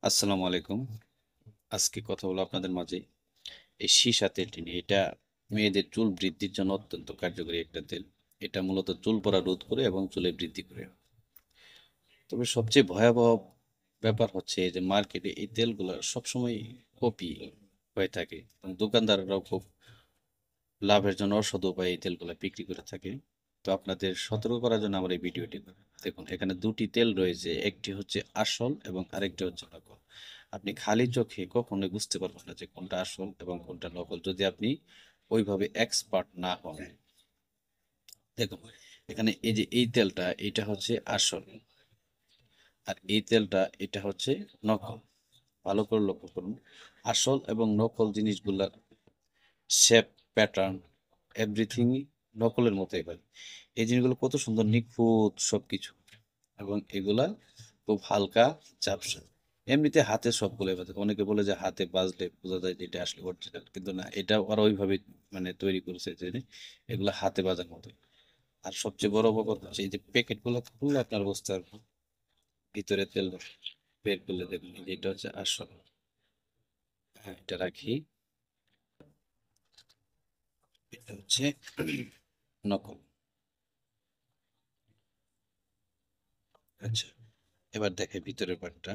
আসসালামু আলাইকুম। আজকে কথা হলো আপনাদের মাঝে এই সীসা তেলটি নিয়ে। এটা মেয়েদের চুল বৃদ্ধির জন্য অত্যন্ত কার্যকরী একটা তেল। এটা মূলত চুল পড়া রোধ করে এবং চুলে বৃদ্ধি করে। তবে সবচেয়ে ভয়াবহ ব্যাপার হচ্ছে যে মার্কেটে এই তেলগুলো সবসময় কপি হয়ে থাকে এবং দোকানদাররাও খুব লাভের জন্য অসাধু উপায়ে এই তেলগুলো বিক্রি করে থাকে। তো আপনাদের সতর্ক করার জন্য আমার এই ভিডিওটি। দেখুন, এখানে দুটি তেল রয়েছে, একটি হচ্ছে আসল এবং আরেকটি হচ্ছে নকল। আপনি খালি চোখে কখনোই বুঝতে পারবেন না যে কোনটা আসল এবং কোনটা নকল, যদি আপনি ওইভাবে এক্সপার্ট না হন। দেখুন, এখানে এই যে এই তেলটা, এটা হচ্ছে আসল, আর এই তেলটা এটা হচ্ছে নকল। ভালো করে লক্ষ্য করুন, আসল এবং নকল জিনিসগুলার শেপ, প্যাটার্ন, এভরিথিং নকলের মতোই হয়। এই জিনিসগুলো কত সুন্দর, নিখুঁত সবকিছু, এবং এগুলা খুব হালকা, ঝাপসা। এমনিতে হাতে সবগুলো বাজে, অনেকে বলে যে হাতে বাজলে বোঝা যায় যে এটা আসলে অরিজিনাল, কিন্তু না, এটা ওরা ওইভাবে মানে তৈরি করেছে যে এগুলা হাতে বাজার মতো। আর সবচেয়ে বড় কথা হচ্ছে এই যে প্যাকেট গুলো খুললে আপনার বুঝতে পারবেন ভিতরে তেল বের করলে দেখুন এই যে এটা হচ্ছে আসল। হ্যাঁ, এটা রাখি, এটা হচ্ছে নকল। আচ্ছা, এবার দেখে ভিতরের পার্টটা।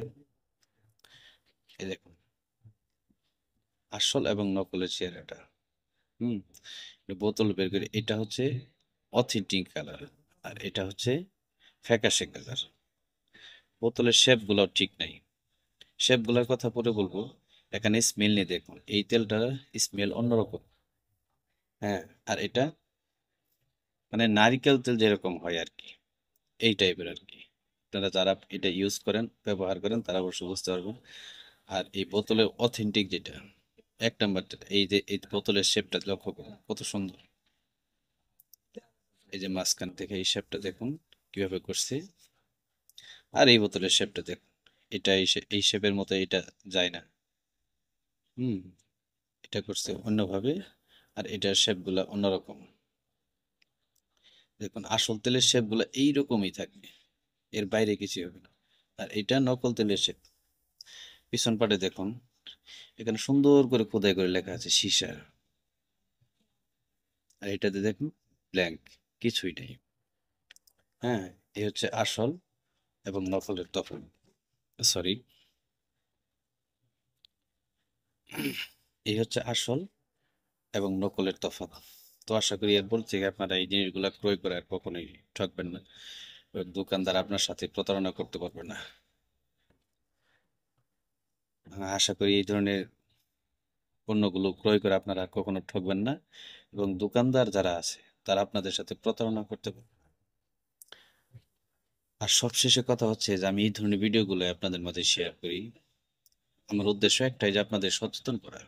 এই দেখুন, আসল এবং নকলের চেহারাটা। হুম, বোতল বের করে এটা হচ্ছে অথেন্টিক কালার, আর এটা হচ্ছে ফ্যাকাশে কালার। বোতলের শেপ গুলাও ঠিক নাই, শেপ গুলার কথা পরে বলবো। এখানে স্মেল নিয়ে দেখুন, এই তেলটার স্মেল অন্যরকম। হ্যাঁ, আর এটা মানে নারিকেল তেল যেরকম হয় আর কি, এই টাইপের আর কি। আপনারা যারা এটা ইউজ করেন, ব্যবহার করেন, তারা অবশ্যই বুঝতে পারবেন। আর এই বোতলের অথেন্টিক যেটা, এক নাম্বার যেটা, এই যে এই বোতলের শেপটা লক্ষ্য করুন কত সুন্দর। এই যে মাঝখান থেকে এই শেপটা দেখুন কিভাবে করছে, আর এই বোতলের শেপটা দেখুন, এটা এই শেপের মতো এটা যায় না। হুম, এটা করছে অন্যভাবে, আর এটার শেপগুলা অন্যরকম। দেখুন, আসল তেলের শেপগুলো এইরকমই থাকবে, এর বাইরে কিছু হবে না। আর এটা নকল তেলের শেপ। পিছন পাটে দেখুন, এখানে সুন্দর করে খোদাই করে লেখা আছে সীসা, আর এটাতে দেখুন ব্ল্যাঙ্ক, কিছুই নেই। হ্যাঁ, এই হচ্ছে আসল এবং নকলের তফাৎ। সরি, এই হচ্ছে আসল এবং নকলের তফাৎ। তো আশা করি এরপর থেকে আপনারা এই জিনিসগুলা ক্রয় করে আর কখনোই ঠকবেন না, এবং দোকানদার আপনার সাথে প্রতারণা করতে পারবে না। আশা করি এই ধরনের পণ্যগুলো ক্রয় করে আপনারা আর কখনো ঠকবেন না, এবং দোকানদার যারা আছে তারা আপনাদের সাথে প্রতারণা করতে পারবে না। আর সবশেষে কথা হচ্ছে যে আমি এই ধরনের ভিডিওগুলো আপনাদের মাঝে শেয়ার করি, আমার উদ্দেশ্য একটাই, যে আপনাদের সচেতন করা।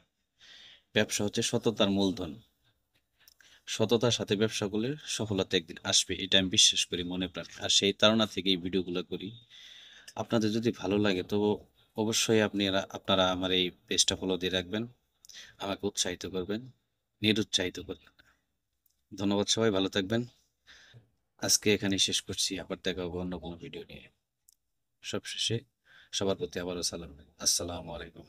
ব্যবসা হচ্ছে সততার মূলধন। সততার সাথে ব্যবসা করলে সফলতা একদিন আসবে, এটা আমি বিশ্বাস করি মনে প্রাণে। আর সেই তাড়না থেকে এই ভিডিওগুলো করি। আপনাদের যদি ভালো লাগে তো অবশ্যই আপনারা আমার এই পেজটা ফলো দিয়ে রাখবেন, আমাকে উৎসাহিত করবেন, নিরুৎসাহিত করবেন না। ধন্যবাদ, সবাই ভালো থাকবেন। আজকে এখানেই শেষ করছি, আবার দেখা হবে অন্য কোনো ভিডিও নিয়ে। সবশেষে সবার প্রতি আবারও সালাম, আসসালামু আলাইকুম।